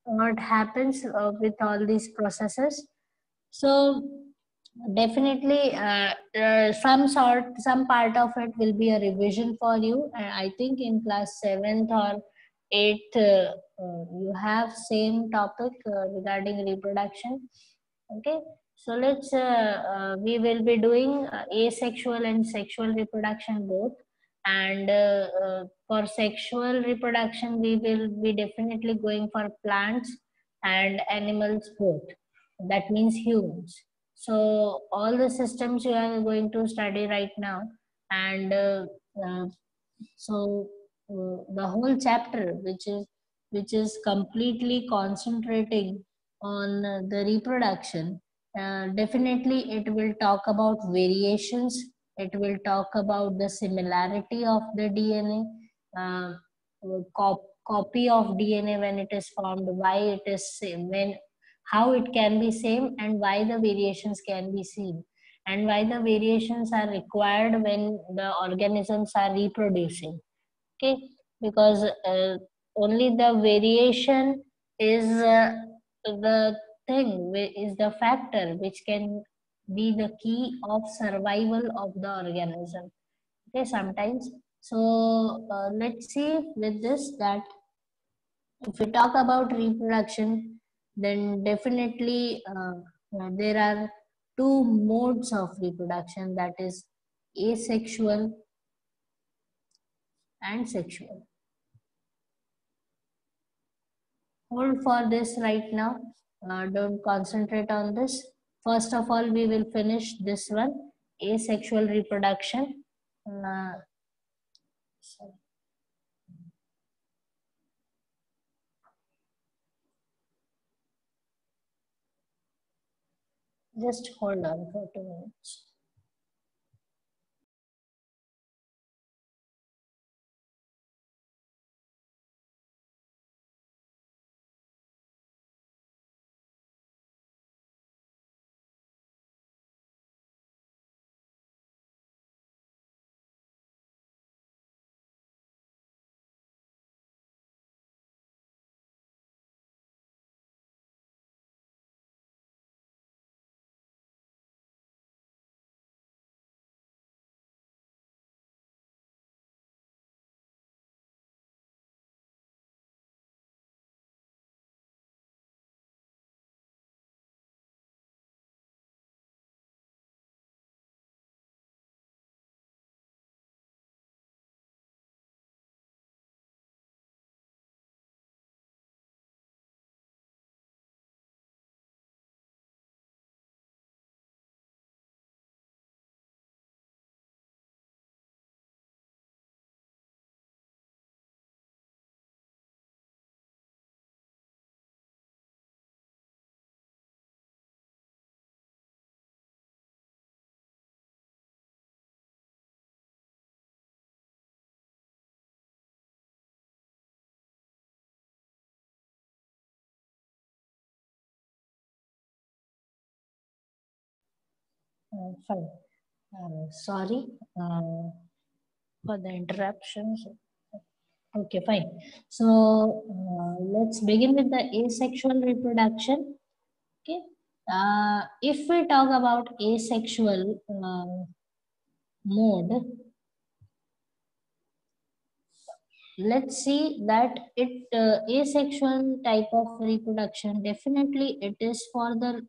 what happens with all these processes. So definitely some part of it will be a revision for you, and I think in class 7th or 8th you have same topic regarding reproduction. Okay, so we will be doing asexual and sexual reproduction both, and for sexual reproduction we will be definitely going for plants and animals both, that means humans. So all the systems you are going to study right now, and uh, so the whole chapter which is completely concentrating on the reproduction, definitely it will talk about variations, it will talk about the similarity of the DNA, copy of DNA when it is formed, why it is same, when how it can be same, and why the variations can be seen, and why the variations are required when the organisms are reproducing. Okay, because only the variation is the is the factor which can be the key of survival of the organism. Okay, sometimes. So let's see with this that if we talk about reproduction, then definitely there are two modes of reproduction, that is asexual and sexual. Hold for this right now. Don't concentrate on this. First of all, we will finish this one, asexual reproduction. Uh, sorry. Just hold on for 2 minutes. Fine. Sorry for the interruptions. Okay, fine. So let's begin with the asexual reproduction. Okay. If we talk about asexual mode, let's see that asexual type of reproduction, definitely it is for the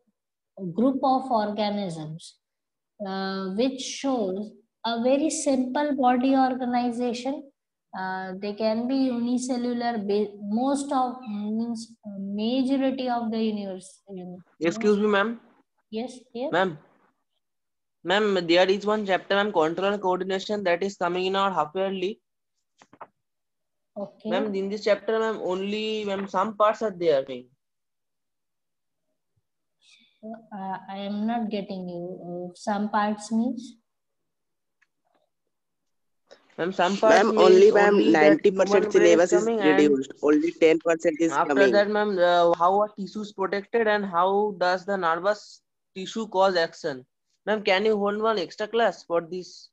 group of organisms which shows a very simple body organization. They can be unicellular. Most of means majority of the universe. Excuse me, ma'am. Yes, yes. Ma'am, there is one chapter, ma'am, control and coordination, that is coming in our half yearly. Okay. Ma'am, in this chapter, ma'am, only some parts are there. I am not getting you. Some parts means. Ma'am, some parts Only means ma'am, only that 90% human brain is syllabus is coming, and reduced. Only 10% is after coming. that, ma'am, how are tissues protected and how does the nervous tissue cause action? Ma'am, can you hold one extra class for this?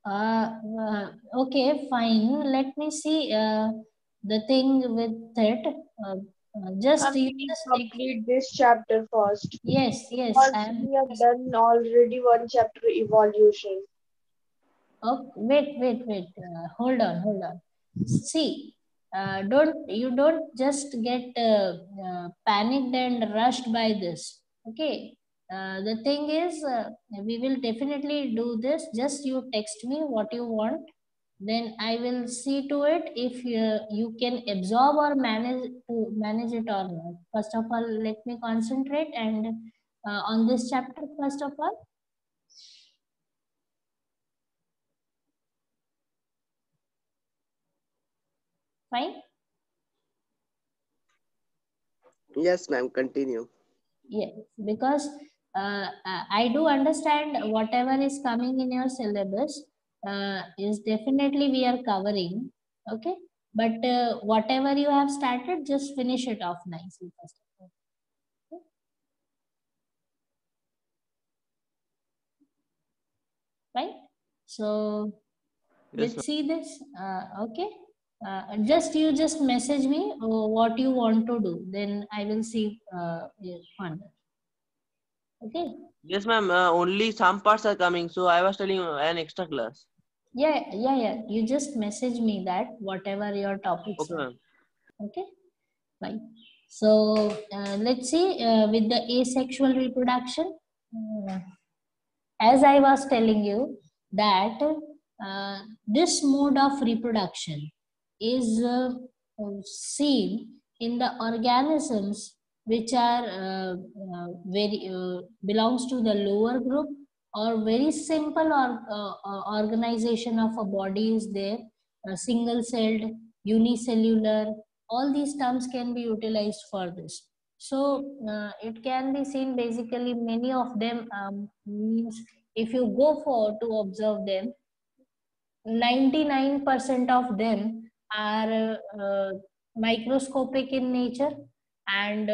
Okay, fine. Let me see. the thing with it, just you Please just complete this chapter first. yes, yes, I Because am. we have done already one chapter evolution. Oh, wait. Hold on. See, don't just get panicked and rushed by this. Okay. The thing is, we will definitely do this. Just you text me what you want, then I will see to it if you can absorb or manage it or not. First of all, let me concentrate and on this chapter. First of all. Fine. Yes, ma'am. Continue. Yes, because I do understand whatever is coming in your syllabus is definitely we are covering. Okay, but whatever you have started, just finish it off nicely first of all. Okay? Right. So Yes, let's see this. Okay. Just message me what you want to do. Then I will see further. Okay. yes, ma'am. Only some parts are coming, so I was telling you an extra class. Yeah. You just message me that whatever your topics Okay, are. ma'am. Okay, fine. So let's see with the asexual reproduction. uh, as I was telling you that this mode of reproduction is seen in the organisms which are very belongs to the lower group or very simple organization of a body is there, single celled, unicellular. All these terms can be utilized for this. So it can be seen basically many of them means if you go for to observe them, 99% of them are microscopic in nature and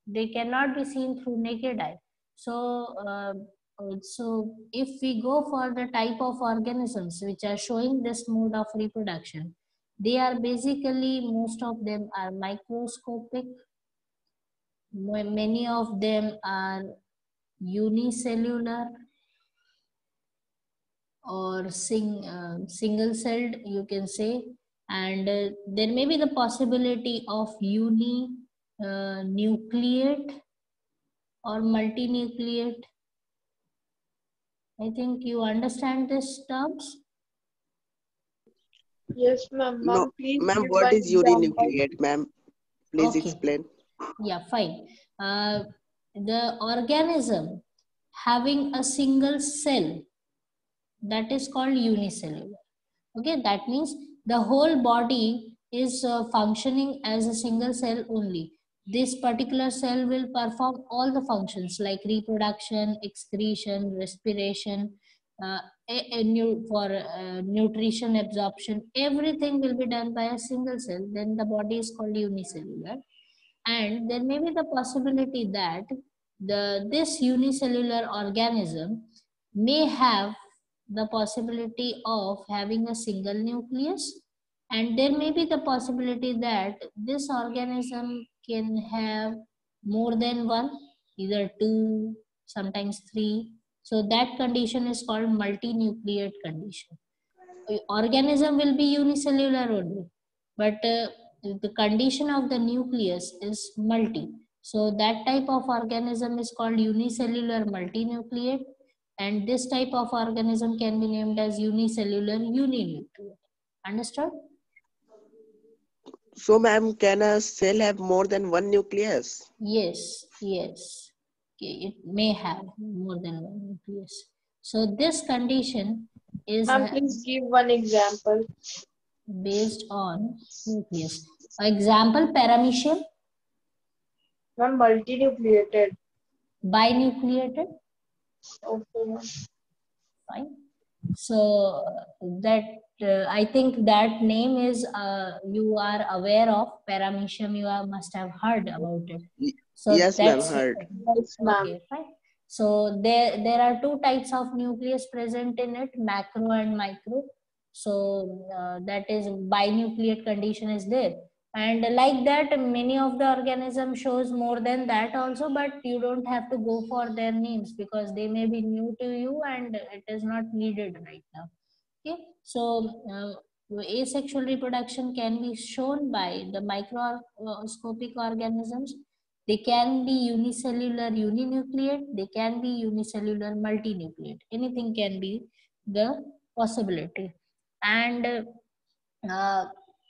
they cannot be seen through naked eye. So, so if we go for the type of organisms which are showing this mode of reproduction, they are basically most of them are microscopic. Many of them are unicellular or single celled, you can say, and there may be the possibility of nucleate or multinucleate. I think you understand these terms. Yes, ma'am. No, Ma'am, please ma'am. give What one is example. uninucleate, ma'am? Please Okay, explain. yeah, fine. The organism having a single cell, that is called unicellular. Okay, that means the whole body is functioning as a single cell only. This particular cell will perform all the functions like reproduction, excretion, respiration, uh, for nutrition, absorption. Everything will be done by a single cell. Then the body is called unicellular. And there may be the possibility that this unicellular organism may have the possibility of having a single nucleus, and there may be the possibility that this organism can have more than one, either two, sometimes three. So that condition is called multinucleate condition. Organism will be unicellular only, but the condition of the nucleus is multi. So that type of organism is called unicellular multinucleate, and this type of organism can be named as unicellular uninucleate. Understood? So, ma'am, can a cell have more than one nucleus? Yes. Okay, it may have more than one nucleus. So this condition is Ma'am, please give one example. based on nucleus. Example, paramecium, Ma'am, multinucleated. binucleated, Okay, ma'am. fine. So that I think that name is you are aware of paramecium. You must have heard about it. Y- So Yes, ma'am. that's Heard. Yes, ma'am. okay, fine. So there are two types of nucleus present in it, macro and micro. So that is binucleate condition is there, and like that many of the organism shows more than that also, but you don't have to go for their names because they may be new to you and it is not needed right now. Okay, so asexual reproduction can be shown by the microscopic organisms. They can be unicellular uninucleate, they can be unicellular multinucleate. Anything can be the possibility. And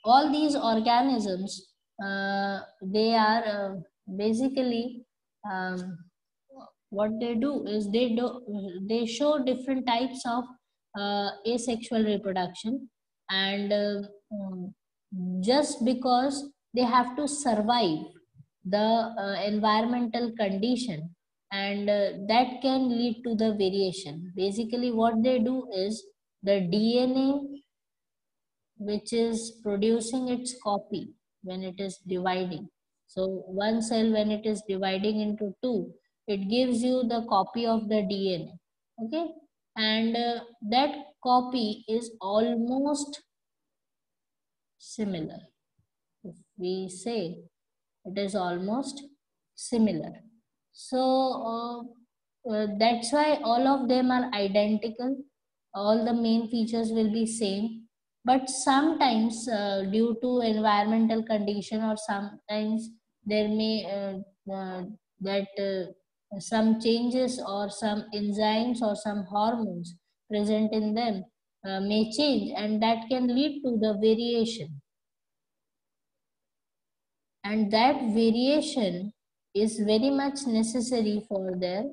all these organisms, they are basically um, what they do is they show different types of asexual reproduction, and just because they have to survive the environmental condition, and that can lead to the variation. Basically what they do is the DNA which is producing its copy when it is dividing. So one cell when it is dividing into two, it gives you the copy of the DNA. Okay, and that copy is almost similar. If we say it is almost similar, so that's why all of them are identical. All the main features will be same, but sometimes due to environmental condition, or sometimes there may that some changes or some enzymes or some hormones present in them may change, and that can lead to the variation, and that variation is very much necessary for their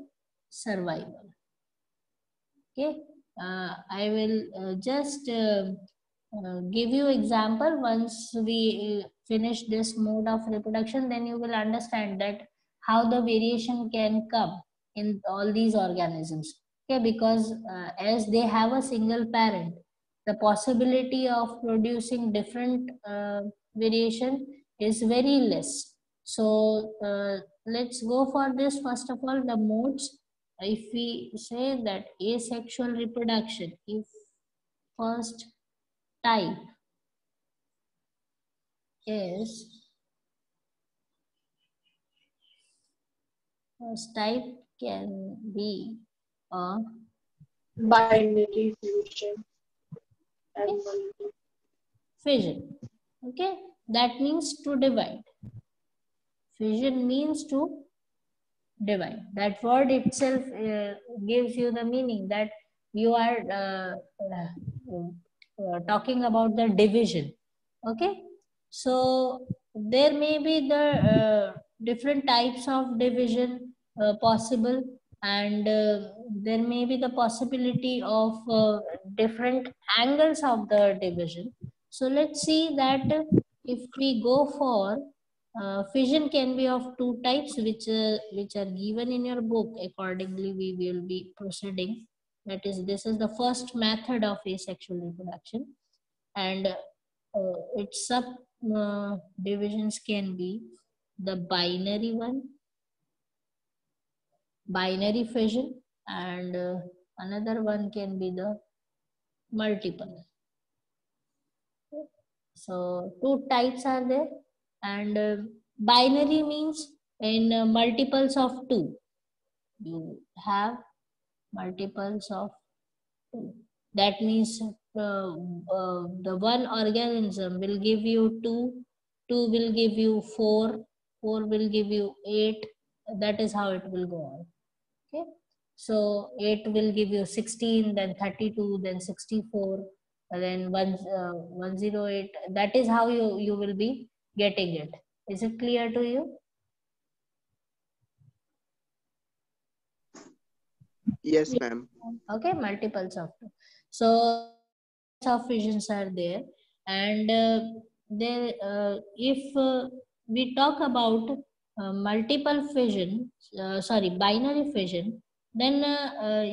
survival. Okay, I will just give you example. Once we finish this mode of reproduction, then you will understand that how the variation can come in all these organisms. Okay, because as they have a single parent, the possibility of producing different variation is very less. So let's go for this. First of all, the modes. If we say that asexual reproduction, if first type is first type can be a Binary fusion and multi. fission. Okay, that means to divide. Fission means to divide. That word itself gives you the meaning that you are talking about the division. Okay, so there may be the different types of division possible, and there may be the possibility of different angles of the division. So let's see that if we go for fission can be of two types, which are given in your book. Accordingly, we will be proceeding. That is, this is the first method of asexual reproduction, and its sub divisions can be the binary one, binary fission, and another one can be the multiple. So two types are there, and binary means in multiples of two. You have multiples of two. That means the one organism will give you two, two will give you four, four will give you eight. That is how it will go on. Okay, so 8 will give you 16, then 32, then 64, and then 108. That is how you will be getting it. Is it clear to you? Yes, ma'am. Okay, multiples of two. So of fissions are there, and there if we talk about multiple fission, sorry, binary fission, then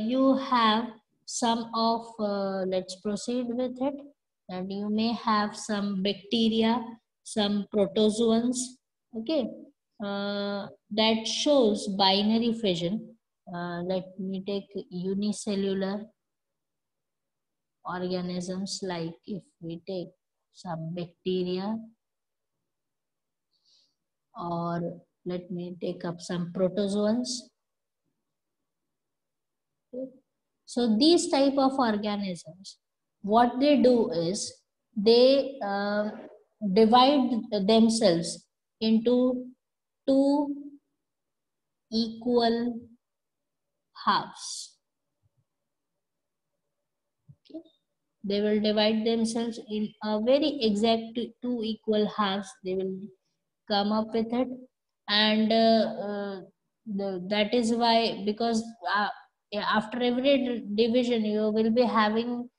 you have some of let's proceed with it, and you may have some bacteria, some protozoans. Okay, that shows binary fission. Let me take unicellular organisms, like if we take some bacteria, or let me take up some protozoans. Okay. So these type of organisms, what they do is they divide themselves into two equal halves. Okay. They will divide themselves in a very exact two equal halves. They will come up with it, and that is why, because after every division you will be having,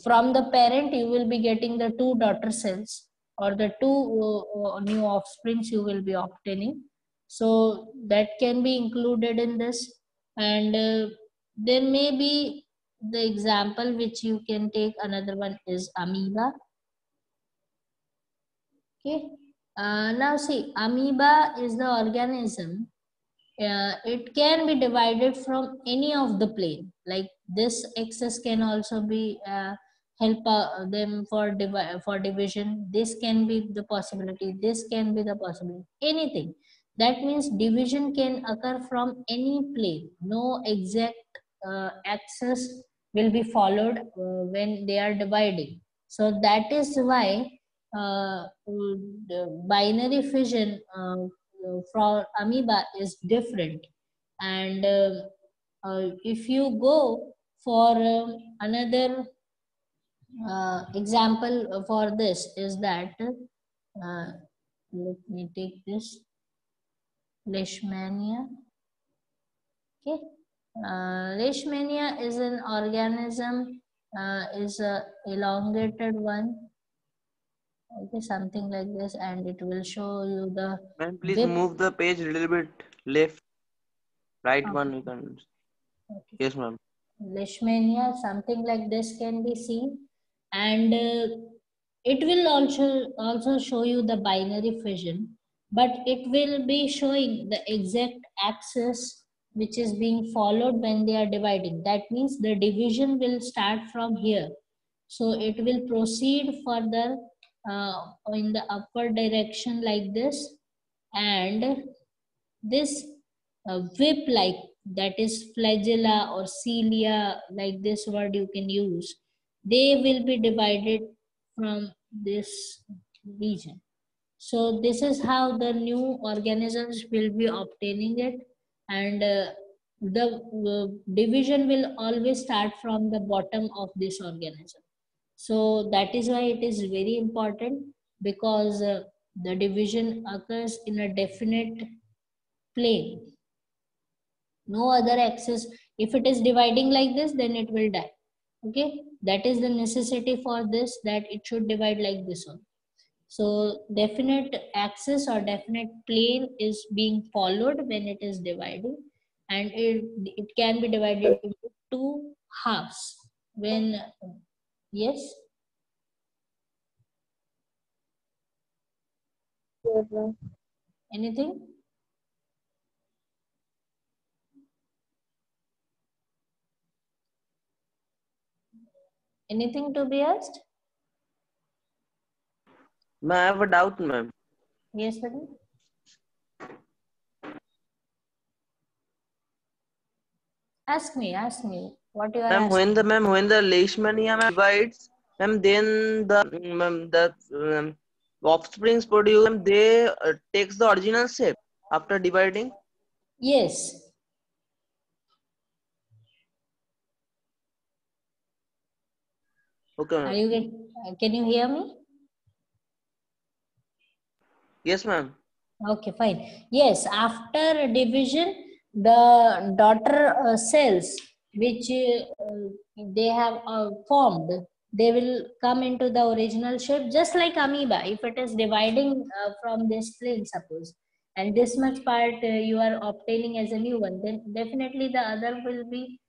from the parent you will be getting the two daughter cells, or the two new offsprings you will be obtaining. So that can be included in this. And there may be the example which you can take, another one is amoeba. Okay. Now see, amoeba is the organism. It can be divided from any of the plane. Like this axis can also be help them for division. This can be the possibility. This can be the possibility. Anything. That means division can occur from any plane. No exact axis will be followed when they are dividing. So that is why the binary fission for amoeba is different. And if you go for another example for this is that, let me take this leishmania. Okay. Leishmania is an organism, is a elongated one. Okay, something like this, and it will show you the Ma'am, please whip. move the page a little bit left, right one you can. Okay. Yes, ma'am. Leishmania, something like this can be seen, and it will also show you the binary fission, but it will be showing the exact axis which is being followed when they are dividing. That means the division will start from here, so it will proceed further in the upward direction like this, and this whip like, that is flagella or cilia, like this word you can use, they will be divided from this region. So this is how the new organisms will be obtaining it, and the division will always start from the bottom of this organism. So that is why it is very important, because the division occurs in a definite plane, no other axis. If it is dividing like this, then it will die. Okay, that is the necessity for this, that it should divide like this one. So definite axis or definite plane is being followed when it is dividing, and it can be divided into two halves when, yes. Yes, ma'am. Anything? Anything to be asked? Ma'am, I have a doubt, ma'am. Yes, buddy. Ask me what you are Ma'am, asking. when the leishmania divides, ma'am, then the offsprings produced, ma'am, they takes the original shape after dividing. Yes. Okay, Are ma'am. you can you hear me? Yes, ma'am. Okay, fine. Yes, after division, the daughter cells which they have formed, they will come into the original shape, just like amoeba. If it is dividing from this plane, suppose, and this much part you are obtaining as a new one, then definitely the other will be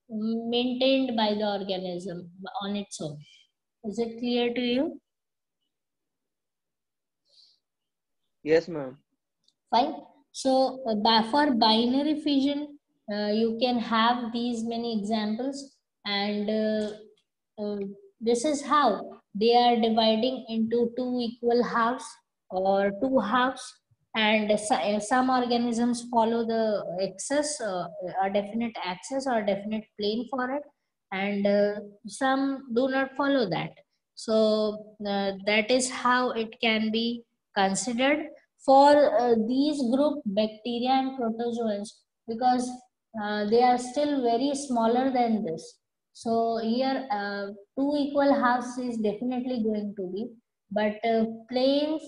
maintained by the organism on its own. Is it clear to you? Yes, ma'am. Fine. So for binary fission, you can have these many examples. and this is how they are dividing into two equal halves or two halves, and some organisms follow the axis, a definite axis or definite plane for it, and some do not follow that. So that is how it can be considered for these group, bacteria and protozoans, because they are still very smaller than this. So here two equal halves is definitely going to be, but planes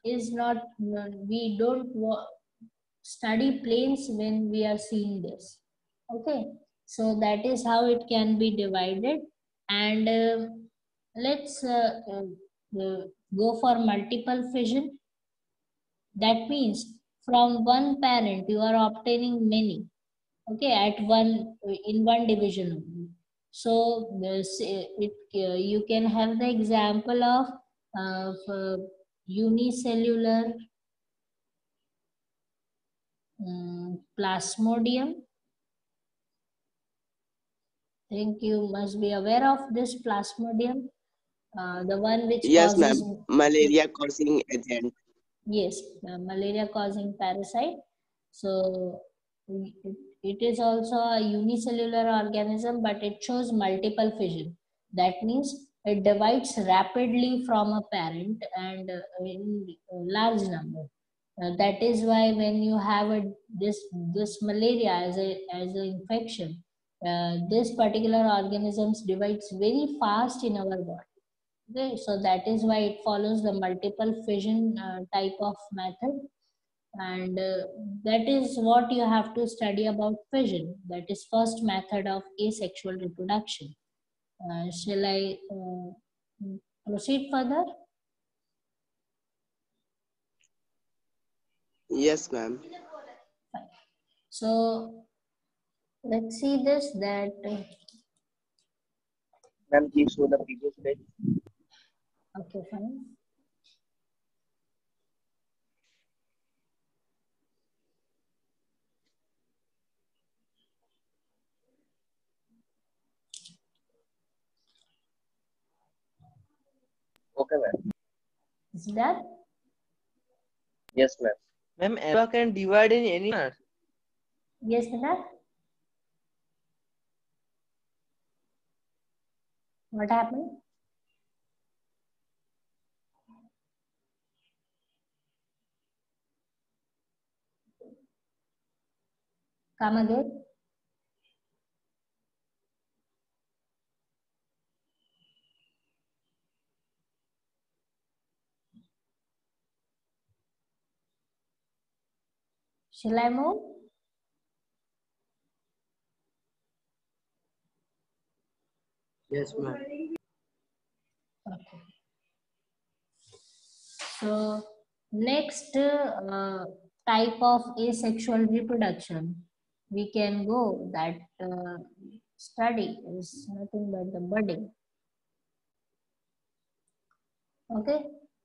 is not, we don't study planes when we are seeing this. Okay, so that is how it can be divided. And let's go for multiple fission. That means from one parent you are obtaining many, okay, at one, in one division only. So this it you can have the example of unicellular plasmodium. I think you must be aware of this plasmodium, the one which Yes, ma'am. causes, Malaria causing agent. yes, malaria causing parasite. So it is also a unicellular organism, but it shows multiple fission. That means it divides rapidly from a parent and in a large number. That is why when you have this malaria as an infection, this particular organisms divides very fast in our body. Okay, so that is why it follows the multiple fission type of method, and that is what you have to study about fission. That is first method of asexual reproduction. Shall I proceed further? Yes, ma'am. So let's see this, that Ma'am, please show the previous page. okay, fine. Okay, ma'am. Is that? Yes, ma'am. Ma'am, amoeba can divide in any manner. Yes, that. What happened? Come again. Shall I move? Yes, ma'am. Okay. So next type of asexual reproduction we can go, that study is nothing but the budding. Okay,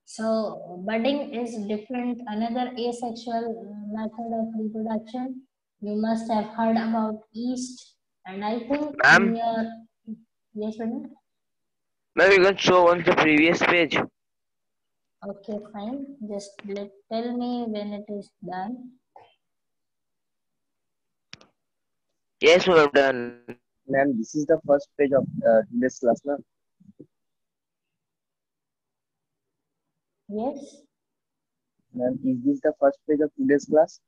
so budding is different, another asexual method of reproduction. You must have heard about yeast, and I think in Ma'am, your, yes, Vinay? ma'am, you can show on the previous page. Okay, fine. Just tell me when it is done. Yes, we have done. Ma'am, this is the first page of today's class, ma'am. Yes. Ma'am, is this the first page of today's class?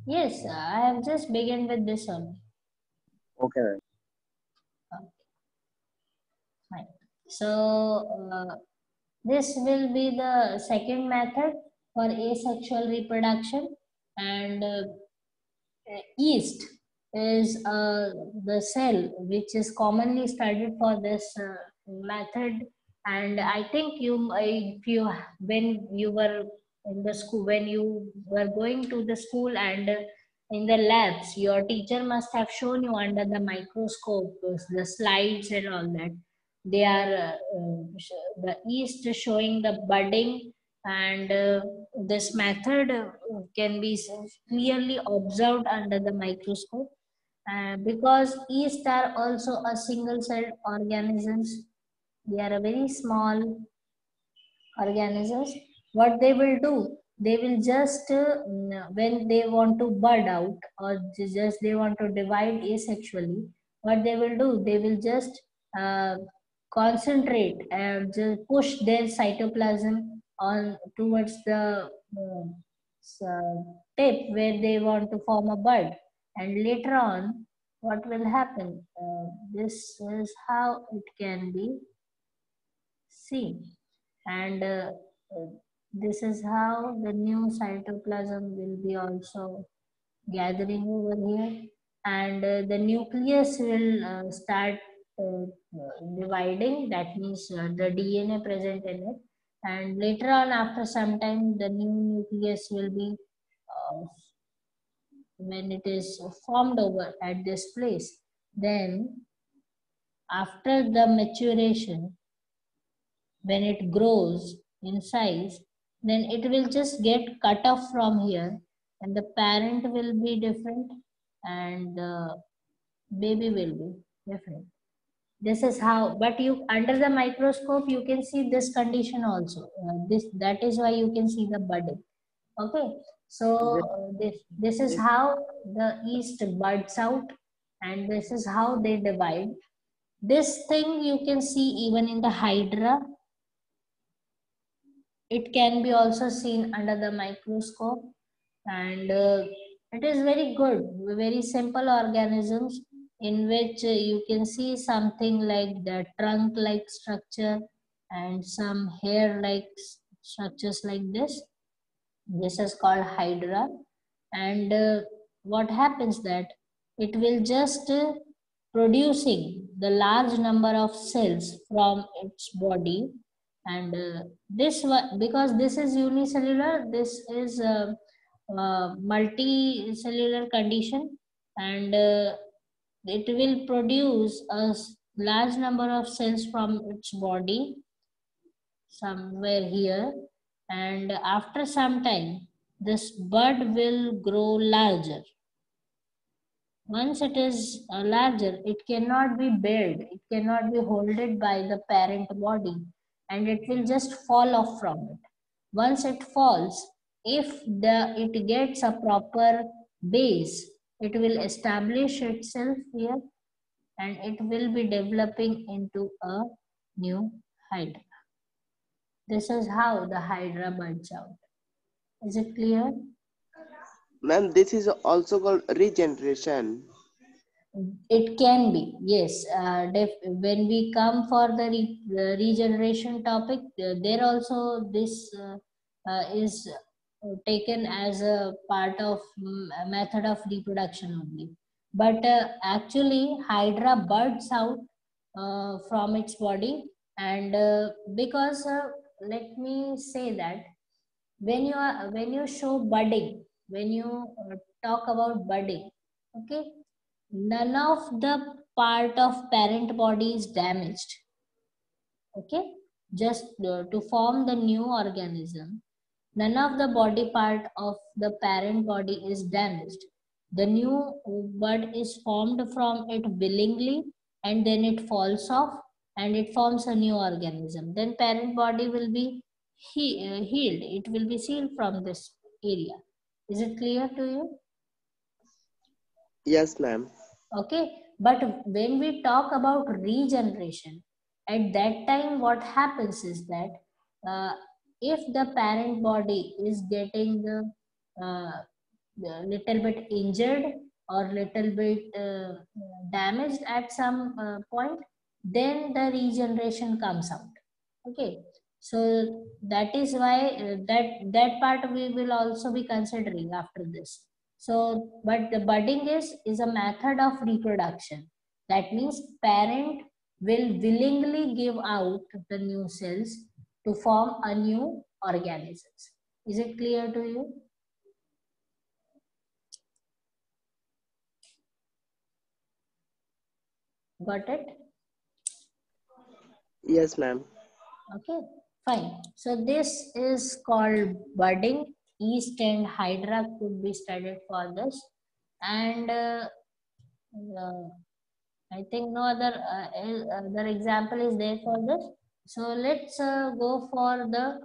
Yes, I have just begun with this only. Okay, ma'am. Okay, fine. So this will be the second method for asexual reproduction, and yeast is the cell which is commonly studied for this method. And I think if you, when you were in the school, when you were going to the school and in the labs, your teacher must have shown you under the microscope the slides and all that. They are the yeast is showing the budding, and this method can be clearly observed under the microscope. because yeast are also a single-celled organisms. They are a very small organisms. What they will do, they will just when they want to bud out or just they want to divide asexually, what they will do, they will just uh, concentrate and just push their cytoplasm on towards the tip where they want to form a bud, and later on what will happen, this is how it can be seen. And uh, this is how the new cytoplasm will be also gathering over here, and the nucleus will start uh, dividing. That means the DNA present in it, and later on after some time the new nucleus will be when it is formed over at this place. Then after the maturation, when it grows in size, then it will just get cut off from here, and the parent will be different and the baby will be different. This is how, but you under the microscope you can see this condition also. This that is why you can see the budding. Okay, so Yes, this is how the yeast buds out, and this is how they divide. This thing you can see even in the hydra. It can be also seen under the microscope, and it is very good, very simple organisms in which you can see something like the trunk like structure and some hair like structures like this. This is called hydra, and what happens that it will just producing the large number of cells from its body, and because this is unicellular, this is a, multicellular condition, and it will produce a large number of cells from its body somewhere here, and after some time this bud will grow larger. Once it is larger, it cannot be built, it cannot be holded by the parent body, and it will just fall off from it. Once it falls, if it gets a proper base, it will establish itself here, and it will be developing into a new hydra. This is how the hydra buds out. Is it clear? Ma'am, this is also called regeneration. It can be, yes. When we come for the regeneration topic, there also this is taken as a part of a method of reproduction only. But actually, hydra buds out from its body, and because let me say that when you show budding, when you talk about budding, okay, none of the part of parent body is damaged. Okay, just to form the new organism, none of the body part of the parent body is damaged. The new bud is formed from it willingly, and then it falls off and it forms a new organism. Then parent body will be healed. It will be sealed from this area. Is it clear to you? Yes, ma'am. Okay, but when we talk about regeneration, at that time what happens is that if the parent body is getting little bit injured or little bit damaged at some point, then the regeneration comes out. Okay, so that is why that part we will also be considering after this. So, but the budding is a method of reproduction. That means parent will willingly give out the new cells to form a new organisms. Is it clear to you? Got it? Yes, ma'am. Okay, fine. So this is called budding. Yeast and hydra could be studied for this. And I think no other example is there for this. So let's go for the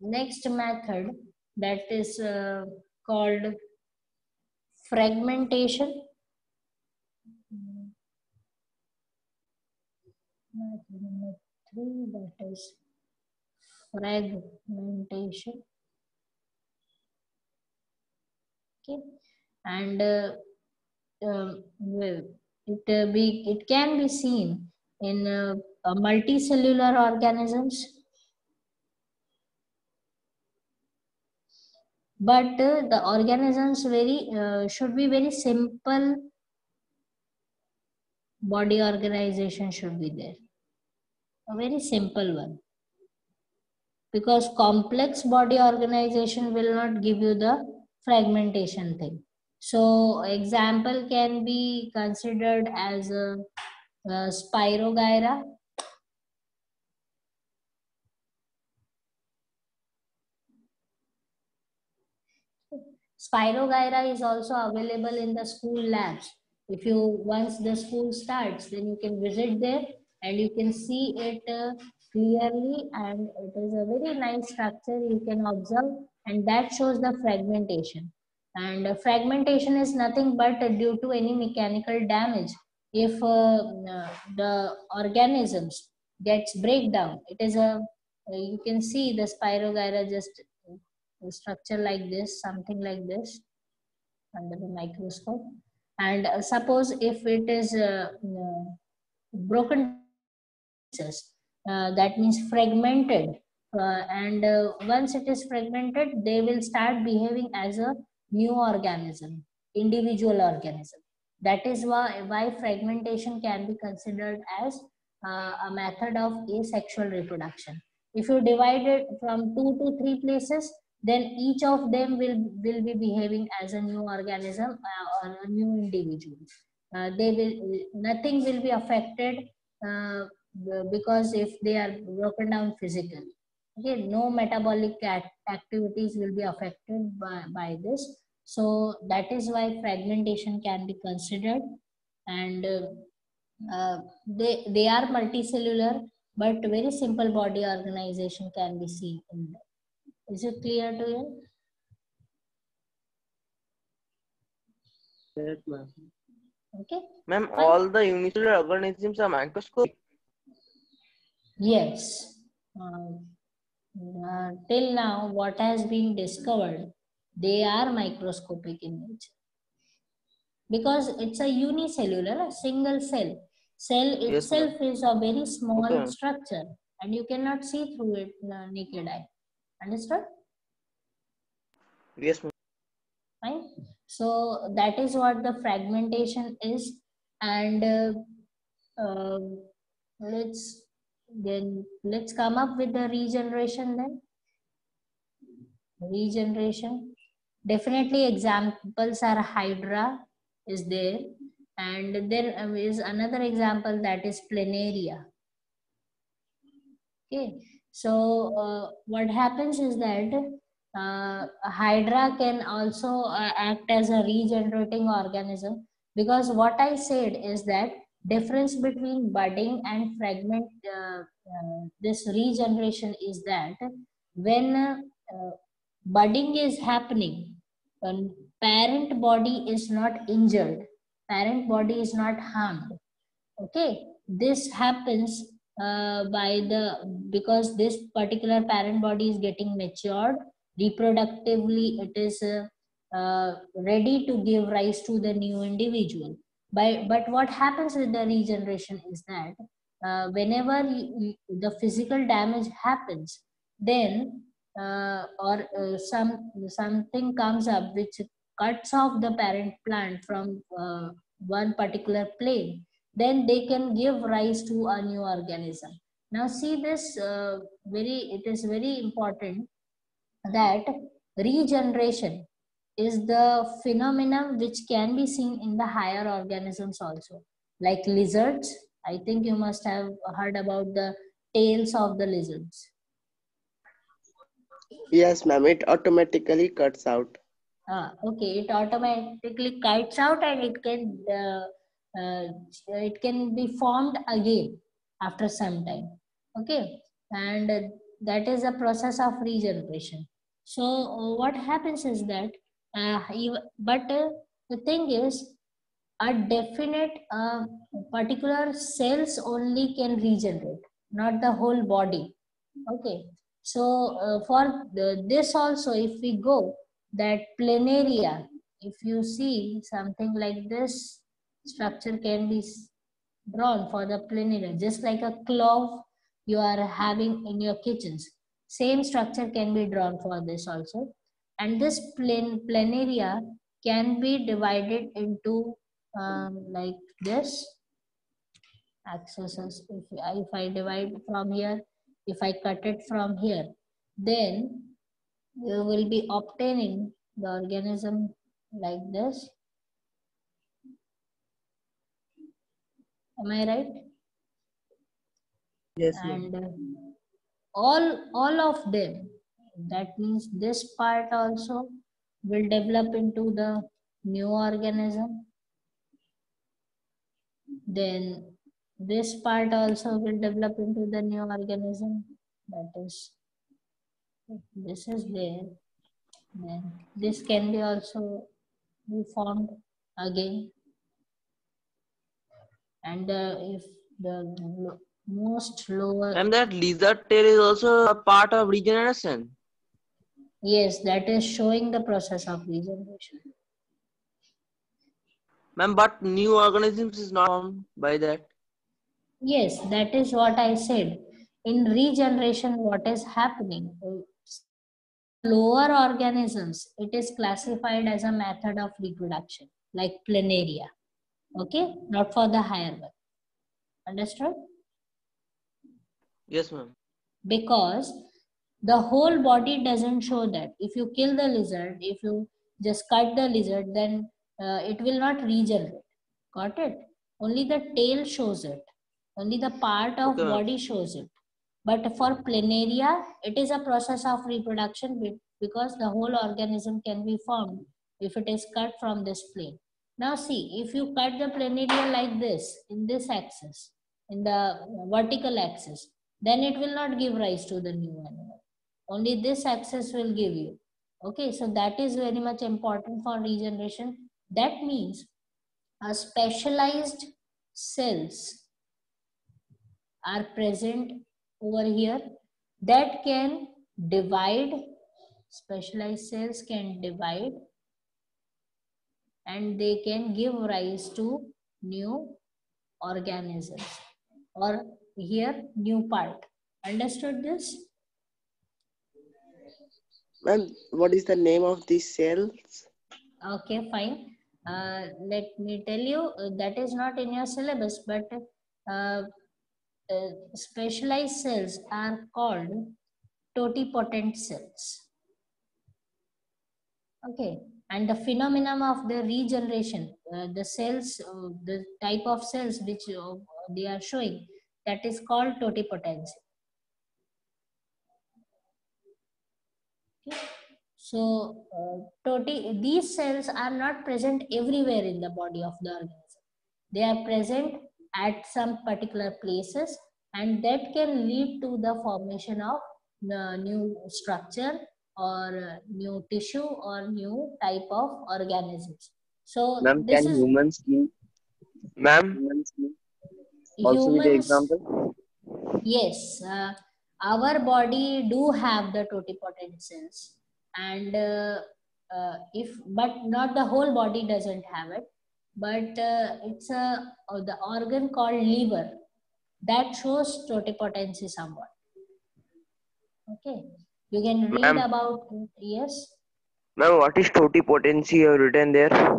next method, that is called fragmentation. Method number 3, that is fragmentation. Okay, and well, it can be seen in multicellular organisms, but the organisms should be very simple. Body organization should be there, a very simple one, because complex body organization will not give you the fragmentation thing. So example can be considered as a Spirogyra. Spirogyra is also available in the school labs. If you once the school starts, then you can visit there and you can see it clearly, and it is a very nice structure you can observe, and that shows the fragmentation. And fragmentation is nothing but due to any mechanical damage. If the organisms gets breakdown, it is a you can see the Spirogyra just structure like this, something like this under the microscope. And suppose if it is broken pieces, that means fragmented, and once it is fragmented, they will start behaving as a new organism, individual organism. That is why fragmentation can be considered as a method of asexual reproduction. If you divide it from 2 to 3 places, then each of them will be behaving as a new organism or a new individual. They will nothing will be affected because if they are broken down physically. Okay, no metabolic activities will be affected by this. So that is why fragmentation can be considered, and they are multicellular, but very simple body organization can be seen in them. Is it clear to you? Yes, ma'am. Okay. Ma'am, Fine. all the unicellular organisms are microscopic. Yes. Till now, what has been discovered, they are microscopic in nature, because it's a unicellular, a single cell. Cell Yes, itself ma'am. is a very small Okay. structure, and you cannot see through it naked eye. Understood? Yes, ma'am. Right? So that is what the fragmentation is, and let's come up with the regeneration then. Regeneration, definitely examples are Hydra is there, and there is another example, that is Planaria. Okay, so what happens is that Hydra can also act as a regenerating organism, because what I said is that difference between budding and fragment, this regeneration is that when budding is happening, when parent body is not injured, parent body is not harmed. Okay, this happens because this particular parent body is getting matured reproductively, it is ready to give rise to the new individual. But what happens with the regeneration is that whenever the physical damage happens, then or something comes up which cuts off the parent plant from one particular plane, then they can give rise to a new organism. Now see this, it is very important that regeneration is the phenomenon which can be seen in the higher organisms also, like lizards. I think you must have heard about the tails of the lizards. Yes, ma'am. It automatically cuts out. Okay, it automatically kites out, and it can it can be formed again after some time. Okay, and that is a process of regeneration. So what happens is that the thing is, a definite particular cells only can regenerate, not the whole body. Okay, so for this also, if we go that planaria, if you see something like this, structure can be drawn for the planaria, just like a clove you are having in your kitchens. Same structure can be drawn for this also, and this planaria can be divided into like this axes. If I divide from here, if I cut it from here, then you will be obtaining the organism like this. Am I right? Yes, And ma'am. all of them, that means this part also will develop into the new organism. Then this part also will develop into the new organism. That is, this is there. Then this can be also be formed again. And if the most lower, And that lizard tail is also a part of regeneration. yes, that is showing the process of regeneration. Ma'am, but new organisms is not formed by that. Yes, that is what I said. In regeneration, what is happening? Lower organisms, it is classified as a method of reproduction, like planaria. Okay, not for the higher one. Understood? Yes, ma'am. Because the whole body doesn't show that. If you kill the lizard, if you just cut the lizard, then it will not regenerate. Got it? Only the tail shows it. Only the part of Okay, ma'am. body shows it. But for planaria, it is a process of reproduction because the whole organism can be formed if it is cut from this plane. Now see, if you cut the planaria like this, in this axis, in the vertical axis, then it will not give rise to the new animal. Only this axis will give you. Okay, so that is very much important for regeneration. That means a specialized cells are present over here that can divide, specialized cells can divide, and they can give rise to new organisms, or here new part. Understood this? Ma'am, what is the name of these cells? Okay, fine. Let me tell you, that is not in your syllabus, but uh, specialized cells are called totipotent cells. Okay, and the phenomenon of the regeneration, the cells, the type of cells which they are showing, that is called totipotency. Okay. So, these cells are not present everywhere in the body of the organism. They are present at some particular places, and that can lead to the formation of the new structure or new tissue or new type of organisms. So Ma'am, this can is humans be Ma'am, also be the humans. example? Yes, our body do have the totipotent cells, and if but not the whole body doesn't have it, but it's a the organ called liver that shows totipotency somewhat. Okay, you can read Ma'am, about it. Yes, ma'am, what is totipotency you have written there?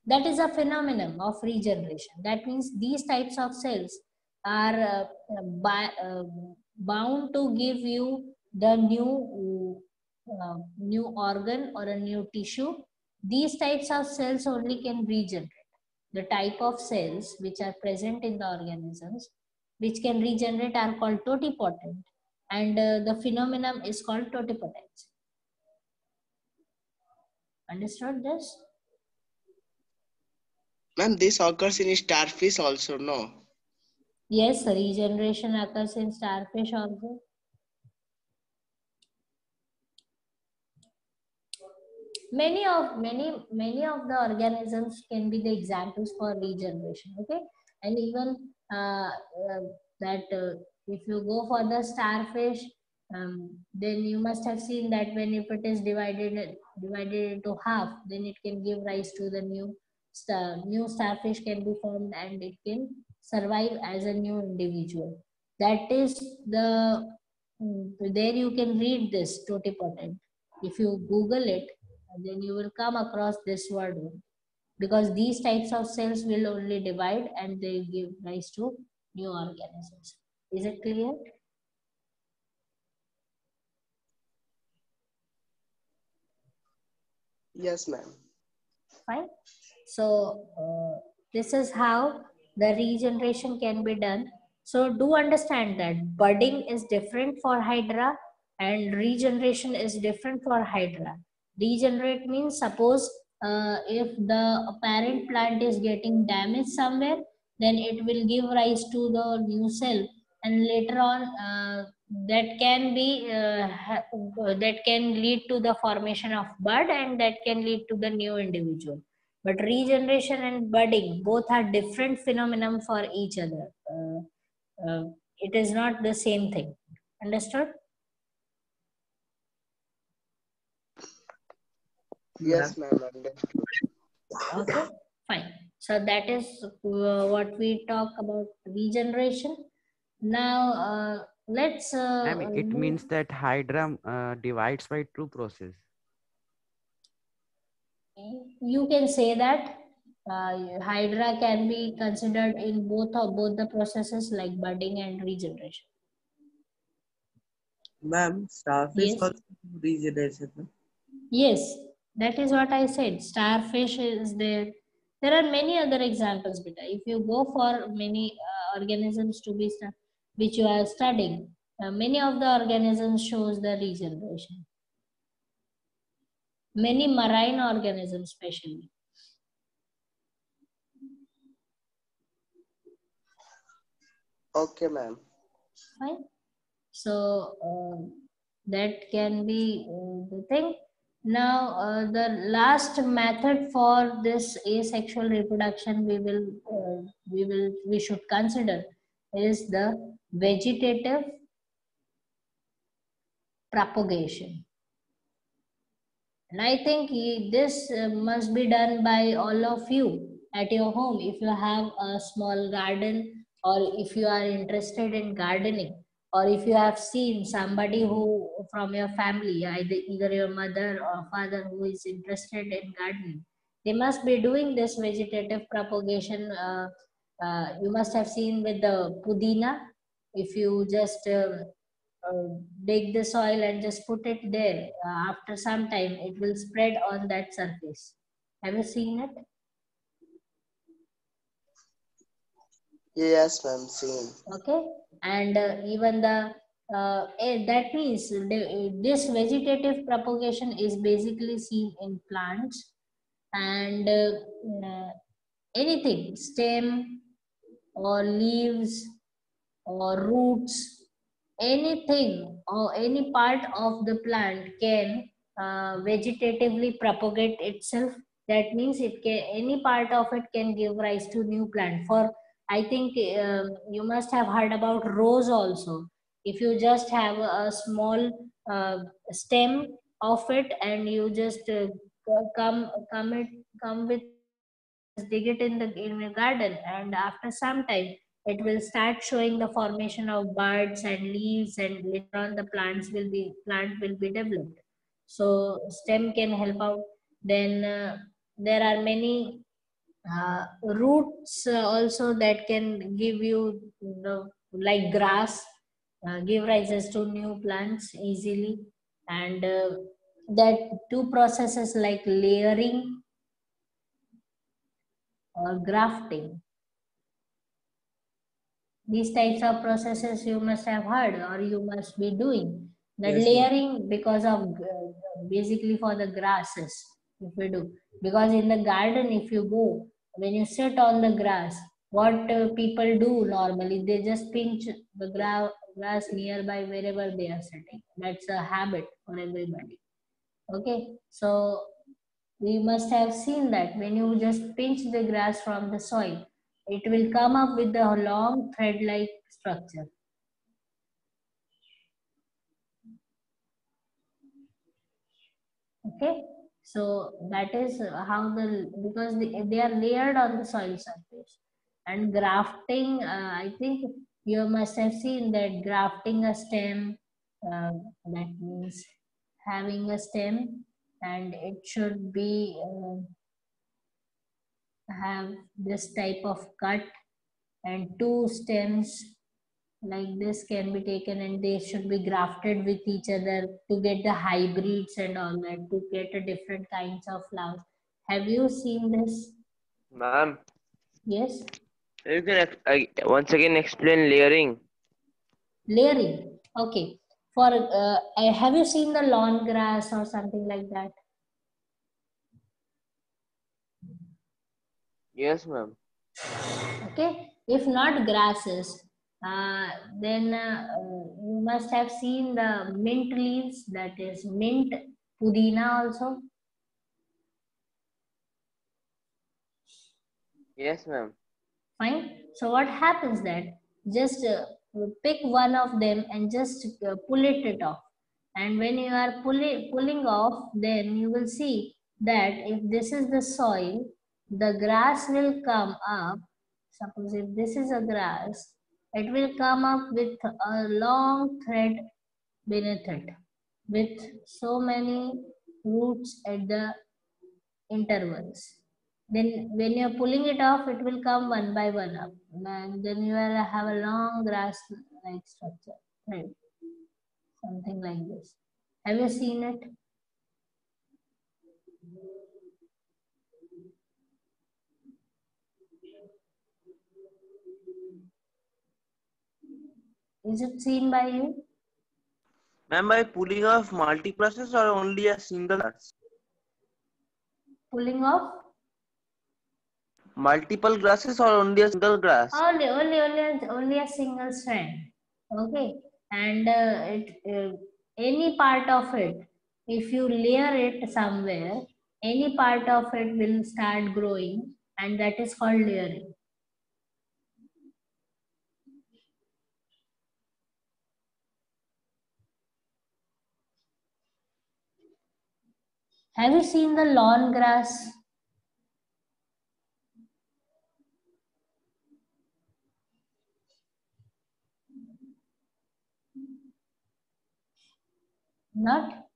that is a phenomenon of regeneration. That means these types of cells are bound to give you the new organ or a new tissue. These types of cells only can regenerate. The type of cells which are present in the organisms which can regenerate are called totipotent, and the phenomenon is called totipotency. Understood this? Ma'am, this occurs in starfish also, no? Yes, regeneration occurs in starfish also. Many of the organisms can be the examples for regeneration. Okay, and even that if you go for the starfish, then you must have seen that when if it is divided into half, then it can give rise to the new starfish can be formed, and it can survive as a new individual. That is there you can read this totipotent. If you Google it, then you will come across this word only. Because these types of cells will only divide and they give rise to new organisms. Is it clear? Yes, ma'am. Fine. So this is how the regeneration can be done. So do understand that budding is different for hydra and regeneration is different for hydra. Regenerate means suppose if the parent plant is getting damaged somewhere, then it will give rise to the new cell, and later on that can lead to the formation of bud, and that can lead to the new individual. But regeneration and budding both are different phenomenon for each other. It is not the same thing. Understood? Yes, ma'am. Understood. Okay, fine. So that is what we talk about regeneration. Now let's It move. means that Hydra divides by two process. You can say that hydra can be considered in both the processes like budding and regeneration. Ma'am, starfish Yes. also regeneration. No? Yes, that is what I said. Starfish is there. There are many other examples, beta. If you go for many organisms to be which you are studying, many of the organisms shows the regeneration. Many marine organisms, especially. Okay, ma'am. Fine. So that can be the thing. Now, the last method for this asexual reproduction we should consider is the vegetative propagation. And I think this must be done by all of you at your home if you have a small garden, or if you are interested in gardening, or if you have seen somebody who from your family, either your mother or father, who is interested in gardening. They must be doing this vegetative propagation. You must have seen with the pudina. If you just dig the soil and just put it there. After some time, it will spread on that surface. Have you seen it? Yes, ma'am. Same. Okay, and even that means this vegetative propagation is basically seen in plants and anything stem or leaves or roots, anything or any part of the plant can vegetatively propagate itself. That means it can, any part of it can give rise to new plant. For I think you must have heard about rose also. If you just have a small stem of it and you just come with just dig it in the garden, and after some time it will start showing the formation of buds and leaves, and later on the plant will be developed. So stem can help out. Then there are many roots also that can give you, like grass, give rises to new plants easily. And that two processes like layering or grafting, these types of processes you must have heard or you must be doing. That Yes, ma'am. layering because of basically for the grasses, if we do, because in the garden if you go, when you sit on the grass, what people do normally, they just pinch the grass nearby wherever they are sitting. That's a habit for everybody. Okay, so we must have seen that when you just pinch the grass from the soil, it will come up with a long thread-like structure. Okay, so that is how because they are layered on the soil surface. And grafting, I think you must have seen that grafting a stem, that means having a stem, and it should be have this type of cut, and two stems like this can be taken and they should be grafted with each other to get the hybrids and all that, to get a different kinds of flowers. Have you seen this? Ma'am, Yes. you can once again explain layering. Layering. Okay. For have you seen the lawn grass or something like that? Yes, ma'am. Okay. If not grasses, then you must have seen the mint leaves, that is mint, pudina also. Yes, ma'am. Fine. So what happens that just pick one of them and just pull it off. And when you are pulling off, then you will see that if this is the soil, the grass will come up. Suppose if this is a grass, it will come up with a long thread beneath it with so many roots at the intervals. Then when you're pulling it off, it will come one by one up. And then you will have a long grass-like structure. Right. Something like this. Have you seen it? Is it seen by you? Ma'am, by pulling off multi-grasses or only a single grass? Pulling off? Multiple grasses or only a single grass? Only a single strand. Okay. And any part of it, if you layer it somewhere, any part of it will start growing, and that is called layering. Have you seen the lawn grass? Not?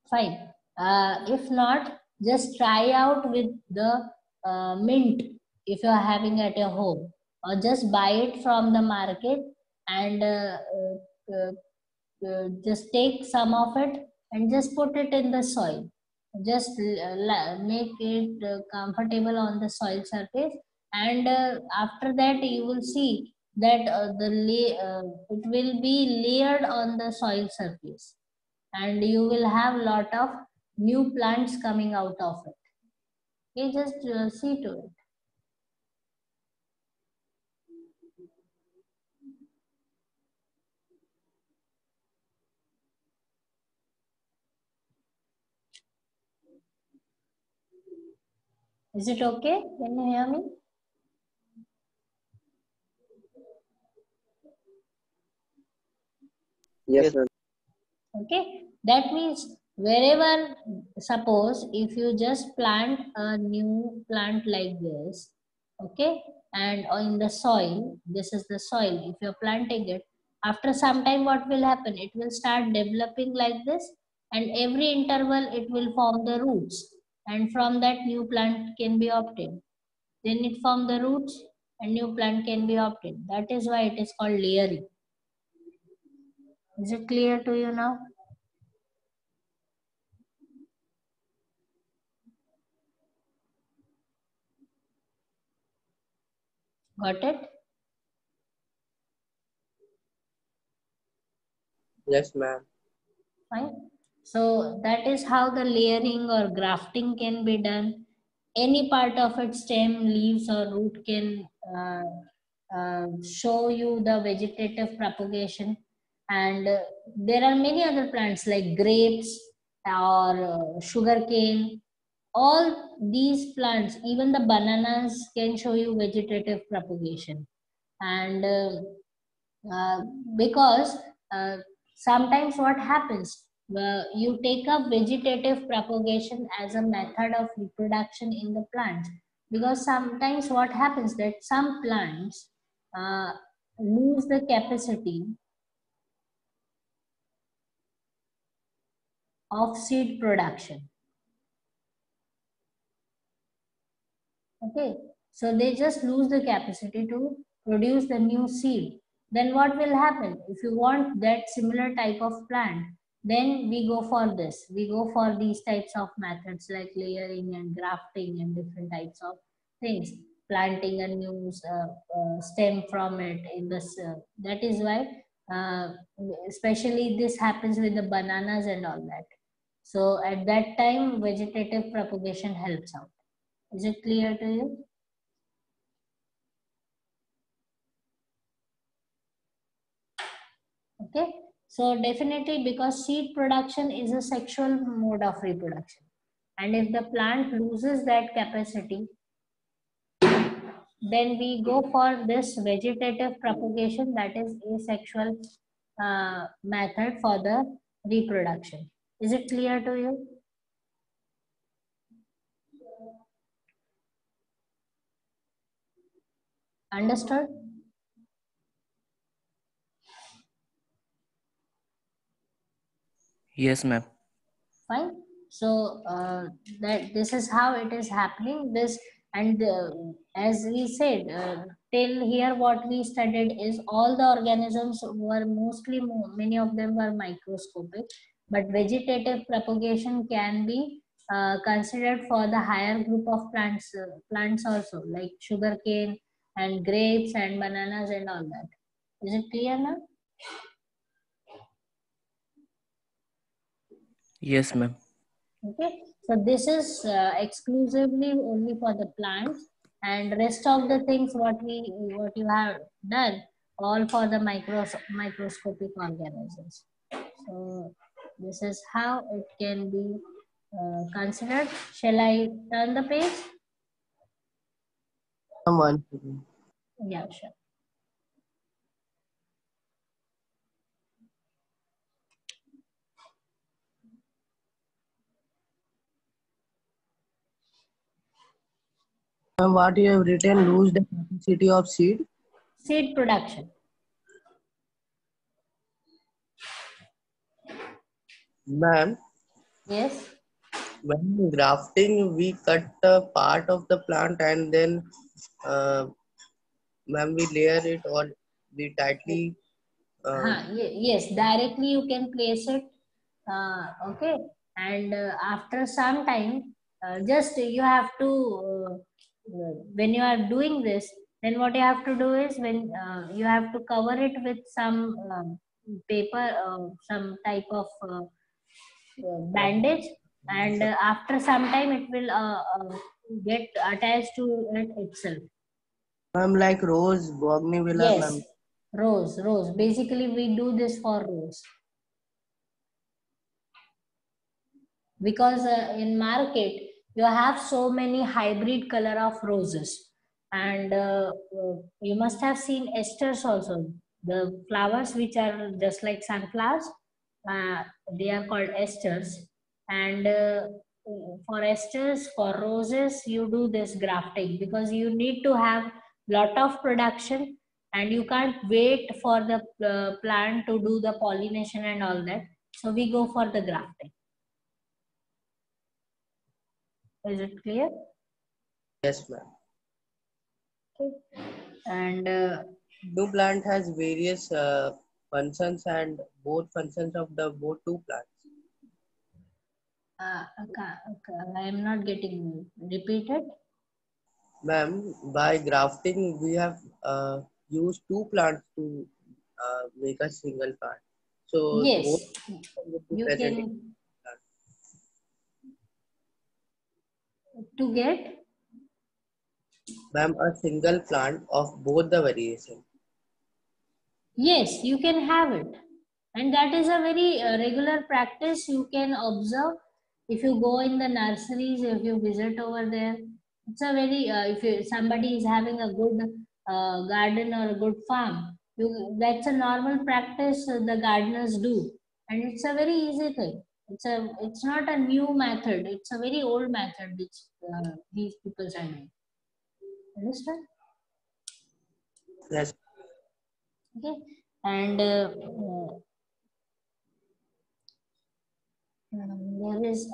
Fine. If not, just try out with the mint if you are having at your home, or just buy it from the market and just take some of it and just put it in the soil. Just make it comfortable on the soil surface, and after that you will see that it will be layered on the soil surface, and you will have lot of new plants coming out of it. You just see to it. Is it okay? Can you hear me? Yes, ma'am. Okay, that means wherever, suppose if you just plant a new plant like this, okay, and in the soil, this is the soil, if you're planting it, after some time what will happen? It will start developing like this, and every interval it will form the roots, and from that new plant can be obtained. Then it form the roots and new plant can be obtained. That is why it is called layering. Is it clear to you now? Got it? Yes, ma'am. Fine. So that is how the layering or grafting can be done. Any part of its stem, leaves, or root can show you the vegetative propagation. And there are many other plants like grapes or sugarcane. All these plants, even the bananas, can show you vegetative propagation. And uh, because uh, sometimes what happens, you take up vegetative propagation as a method of reproduction in the plant, because sometimes what happens that some plants uh, lose the capacity of seed production. Okay, so they just lose the capacity to produce the new seed. Then what will happen, if you want that similar type of plant, then we go for this, we go for these types of methods like layering and grafting and different types of things, planting a new stem from it in this that is why uh, especially this happens with the bananas and all that. So at that time vegetative propagation helps out. Is it clear to you? Okay. So definitely, because seed production is a sexual mode of reproduction. And if the plant loses that capacity, then we go for this vegetative propagation, that is asexual method for the reproduction. Is it clear to you? Understood? Yes, ma'am. Fine. So that this is how it is happening. This and as we said till here, what we studied is all the organisms were mostly many of them were microscopic, but vegetative propagation can be considered for the higher group of plants also, like sugarcane and grapes and bananas and all that. Is it clear now? Yes, ma'am. Okay, so this is exclusively only for the plants, and rest of the things what you have done all for the microscopic organisms. So this is how it can be considered. Shall I turn the page? One second. Yeah, sure. What you have written, lose the capacity of seed. Seed production. Ma'am, Yes. when grafting, we cut a part of the plant and then, ma'am, we layer it or we tightly. Yes, directly you can place it. Okay, and after some time, just you have to when you are doing this, then what you have to do is when you have to cover it with some paper, some type of bandage, and after some time it will get attached to it itself. Ma'am, like rose, bougainvillea, Yes, ma'am. rose. Basically, we do this for rose. Because in market you have so many hybrid color of roses, and you must have seen esters also, the flowers which are just like sunflowers, uh, they are called esters. And for esters, for roses, you do this grafting because you need to have lot of production, and you can't wait for the plant to do the pollination and all that, so we go for the grafting. Is it clear? Yes, ma'am. Okay. And Two plant has various functions and both functions of the both two plants. I am not getting repeated. Ma'am, by grafting, we have used two plants to make a single plant. So Yes, both would be you present in can plant. to get. Ma'am, a single plant of both the variation. Yes, you can have it. And that is a very regular practice you can observe if you go in the nurseries, if you visit over there. It's a very, somebody is having a good garden or a good farm, that's a normal practice the gardeners do. And it's a very easy thing. It's not a new method. It's a very old method which these people are doing. Understand? Yes. Okay. And there is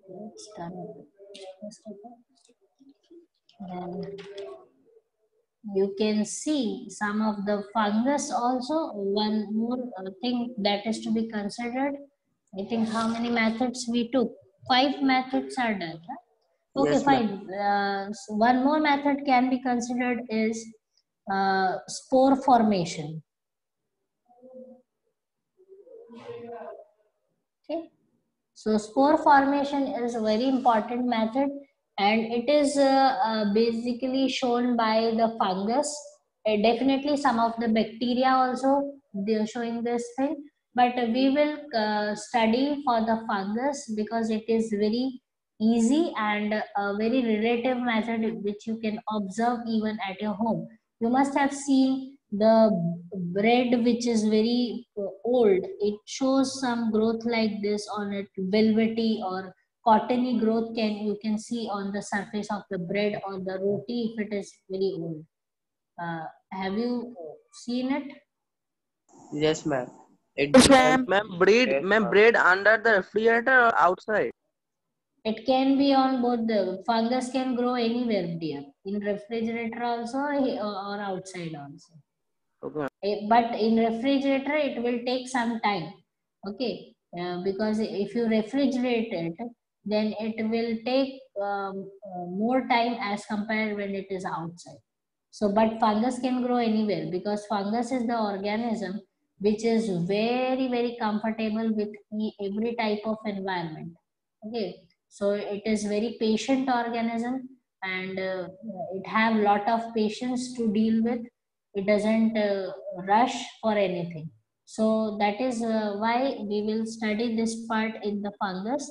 let's done then you can see some of the fungus also. One more thing that is to be considered. I think how many methods we took? 5 methods are done. Huh? Okay, Yes, ma'am. fine. So one more method can be considered is spore formation. Okay. So spore formation is a very important method, and it is basically shown by the fungus. Definitely some of the bacteria also they are showing this thing, but we will study for the fungus because it is very easy and a very relative method which you can observe even at your home. You must have seen the bread which is very old. It shows some growth like this on it, velvety or cottony growth you can see on the surface of the bread or the roti if it is very old. Have you seen it? Yes, ma'am. It Yes, depends. Yes, ma'am, ma'am. bread under the refrigerator or outside? It can be on both. The fungus can grow anywhere, dear, in refrigerator also or outside also. Okay. But in refrigerator it will take some time. Okay, because if you refrigerate it, then it will take more time as compared when it is outside. So but fungus can grow anywhere because fungus is the organism which is very very comfortable with every type of environment. Okay, so it is very patient organism, and it have lot of patience to deal with. It doesn't rush for anything. So that is why we will study this part in the fungus.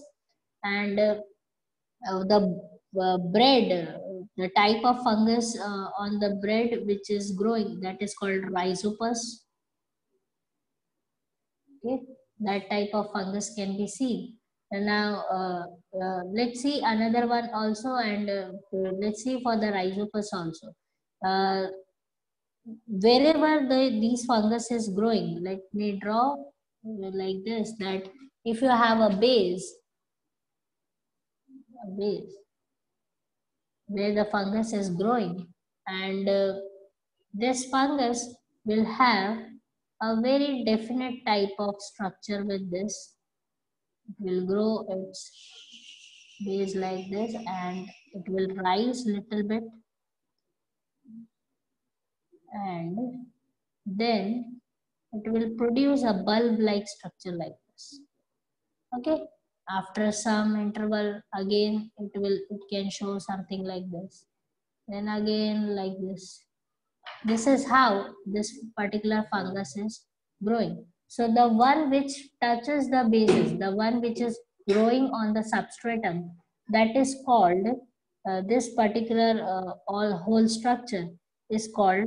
And the bread, the type of fungus on the bread which is growing, that is called rhizopus. Okay, that type of fungus can be seen. And now let's see another one also, and let's see for the rhizopus also. uh, Wherever these fungus is growing, let me draw like this, that if you have a base where the fungus is growing, and this fungus will have a very definite type of structure with this. It will grow its base like this, and it will rise little bit, and then it will produce a bulb like structure like this. Okay, after some interval again it can show something like this, then again like this is how this particular fungus is growing. So the one which touches the bases, the one which is growing on the substratum, that is called this particular all whole structure is called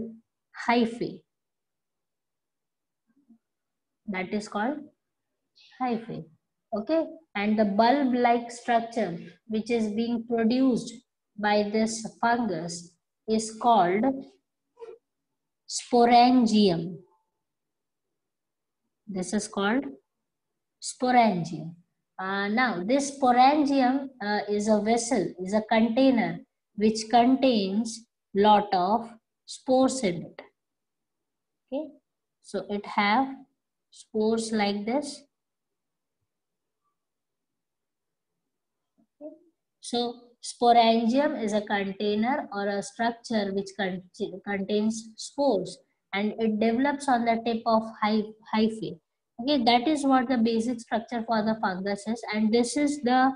hyphae. That is called hyphae. Okay, and the bulb like structure which is being produced by this fungus is called sporangium. This is called sporangium. Now this sporangium is a vessel, is a container which contains lot of spores in it. Okay, so it have spores like this. So sporangium is a container or a structure which contains spores, and it develops on the tip of hyphae. Okay, that is what the basic structure for the fungus is, and this is the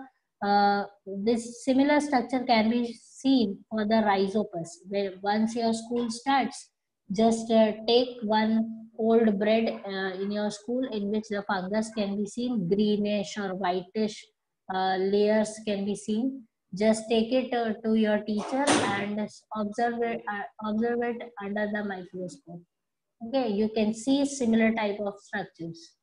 this similar structure can be seen for the rhizopus. Where once your school starts, just take one old bread in your school in which the fungus can be seen, greenish or whitish layers can be seen. Just take it to your teacher and observe it under the microscope. Okay, you can see similar type of structures.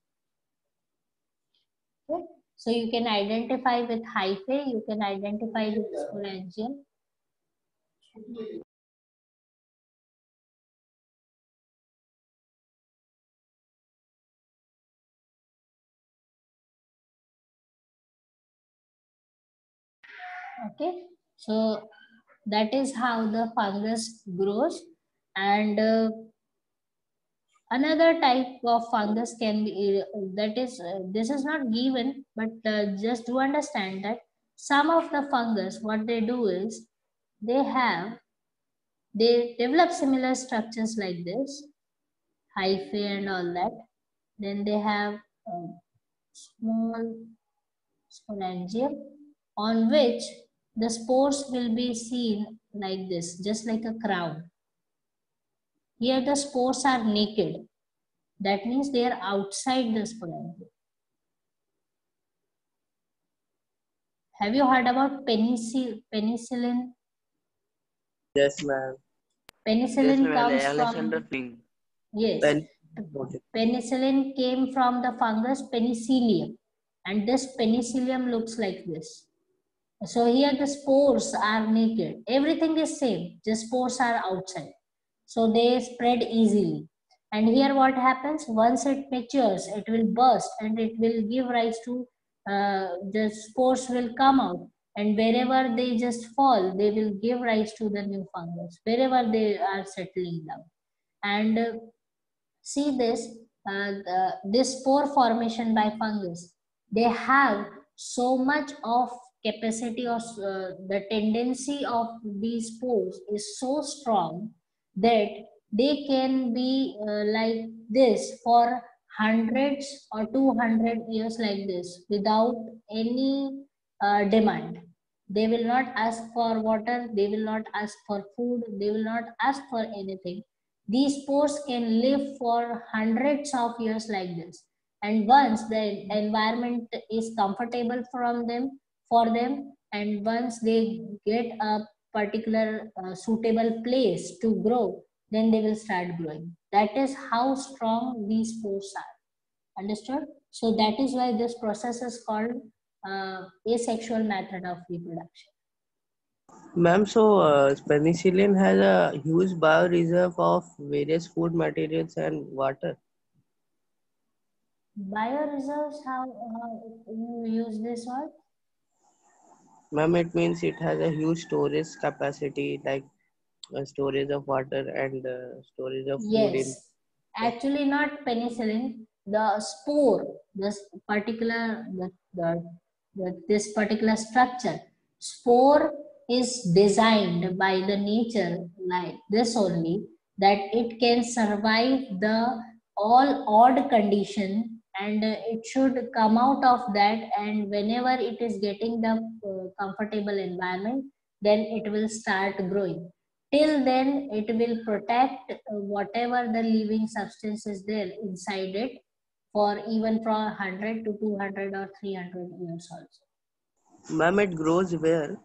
Okay. So you can identify with hyphae, you can identify with sporangium. Okay, so that is how the fungus grows, and another type of fungus can be that is this is not given, but just to understand that some of the fungus, what they do is they develop similar structures like this, hyphae and all that. Then they have a small sporangium on which the spores will be seen like this, just like a crown. Here the spores are naked. That means they are outside the sporangium. Have you heard about penicillin? Yes, ma'am. Penicillin comes Alexander from, Fleming. yes, Okay. penicillin came from the fungus Penicillium, and this penicillium looks like this. So here the spores are naked. Everything is same, just spores are outside. So they spread easily. And here what happens, once it matures, it will burst and it will give rise to, the spores will come out. And wherever they just fall, they will give rise to the new fungus, wherever they are settling down. And see this, this spore formation by fungus, they have so much of capacity, or the tendency of these spores is so strong that they can be like this for hundreds or 200 years like this without any demand. They will not ask for water, they will not ask for food, they will not ask for anything. These spores can live for hundreds of years like this. And once the environment is comfortable for them, and once they get a particular suitable place to grow, then they will start growing. That is how strong these spores are. Understood? So that is why this process is called asexual method of reproduction. Ma'am, so penicillin has a huge bioreserve of various food materials and water. Bioreserves, how you use this word? Ma'am, it means it has a huge storage capacity, like storage of water and storage of food in. Yes, actually not penicillin. The spore, this particular this particular structure, spore is designed by the nature like this only, that it can survive the all odd condition, and it should come out of that, and whenever it is getting the comfortable environment, then it will start growing. Till then, it will protect whatever the living substance is there inside it for even from 100 to 200 or 300 years also. Ma'am, it grows where?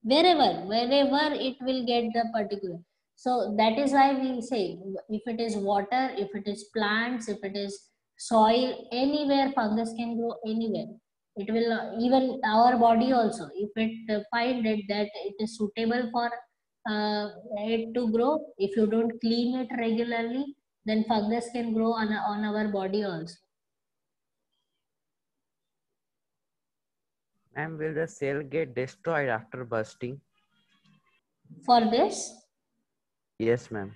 Wherever it will get the particular. So that is why we say, if it is water, if it is plants, if it is soil, anywhere fungus can grow anywhere. It will even our body also, if it find it that it is suitable for it to grow, if you don't clean it regularly, then fungus can grow on our body also. And will the cell get destroyed after bursting? For this, Yes, ma'am.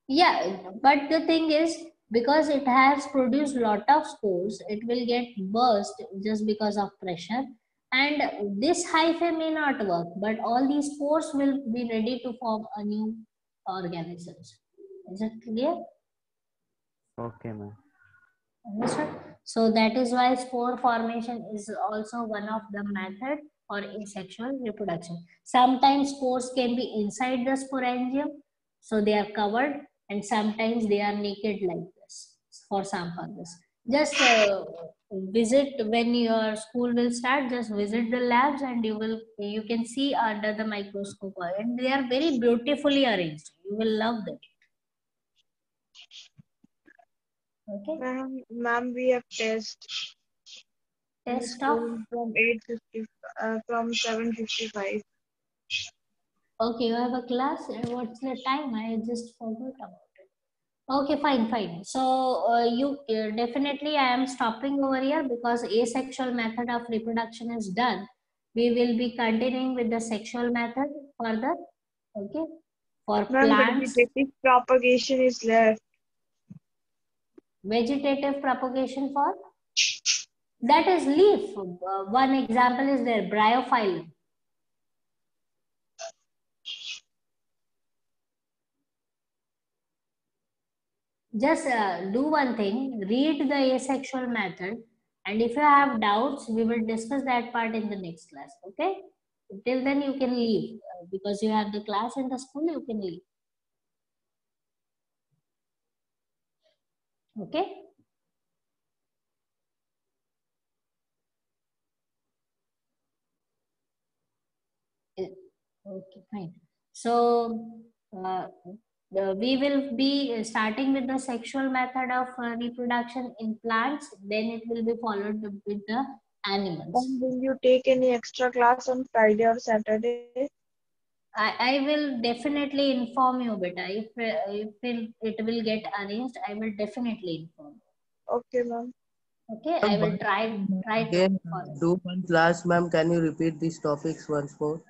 yeah, but the thing is, because it has produced lot of spores, it will get burst just because of pressure. And this hyphae may not work, but all these spores will be ready to form a new organisms. Is it clear? Okay, ma'am. Understood? So that is why spore formation is also one of the method for asexual reproduction. Sometimes spores can be inside the sporangium, so they are covered, and sometimes they are naked like this for some fungus. Just visit when your school will start. Just visit the labs, and you can see under the microscope, and they are very beautifully arranged. You will love them. Okay. Ma'am, we have test in Test of. school from 8:50, from 7:55. Okay, you have a class. What's the time? I just forgot about it. Okay, fine, fine. So you definitely, I am stopping over here because asexual method of reproduction is done. We will be continuing with the sexual method further. Okay, for Ma'am, plants, vegetative propagation is left. vegetative propagation for that is leaf. One example is there, bryophyllum. Just do one thing, read the asexual method, and if you have doubts, we will discuss that part in the next class. Okay? Till then, you can leave because you have the class in the school, you can leave. Okay? Okay, fine. So, we will be starting with the sexual method of reproduction in plants, then it will be followed with the animals. Ma'am, will you take any extra class on Friday or Saturday? I will definitely inform you, beta. If it will get arranged, I will definitely inform you. Okay, ma'am. Okay, I will try to Again, follow. do one class, ma'am. Can you repeat these topics once more?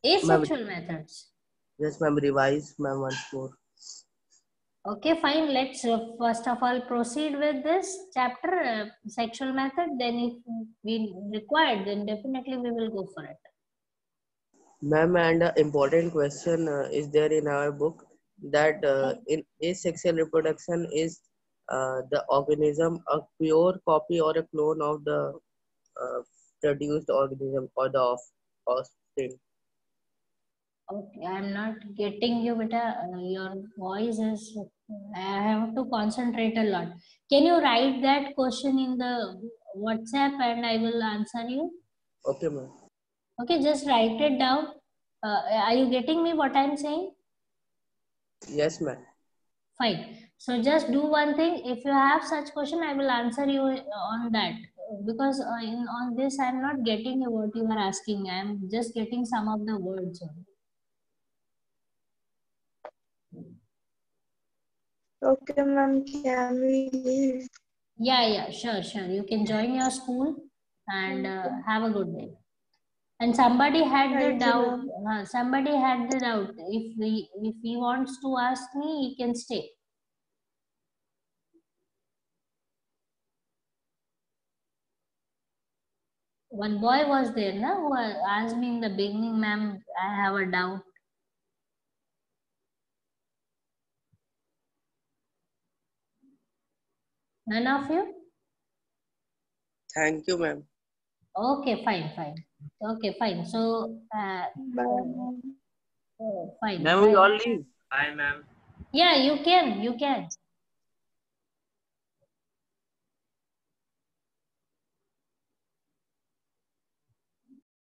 Ma'am, Asexual methods. yes, ma'am. Revise, ma'am, once more. Okay, fine. Let's first of all proceed with this chapter, sexual method. Then, if we required, then definitely we will go for it. Ma'am, and an important question is there in our book that in asexual reproduction is the organism a pure copy or a clone of the uh, produced organism or the offspring? Okay, I'm not getting you, beta. Your voice is. I have to concentrate a lot. Can you write that question in the WhatsApp and I will answer you? Okay, ma'am. Okay, just write it down. Are you getting me what I'm saying? Yes, ma'am. Fine. So just do one thing. If you have such question, I will answer you on that. Because on this, I'm not getting what you are asking. I'm just getting some of the words only. Okay, ma'am. Can we leave? Yeah, sure. You can join your school and have a good day. And somebody had the Thank you, doubt. ma'am. Somebody had the doubt. If he wants to ask me, he can stay. One boy was there, na, who asked me in the beginning, ma'am, I have a doubt. None of you? Thank you, ma'am. Okay, fine. Okay, fine. So, Bye, ma'am. fine. Ma'am, we all leave. Hi, ma'am. Yeah, you can.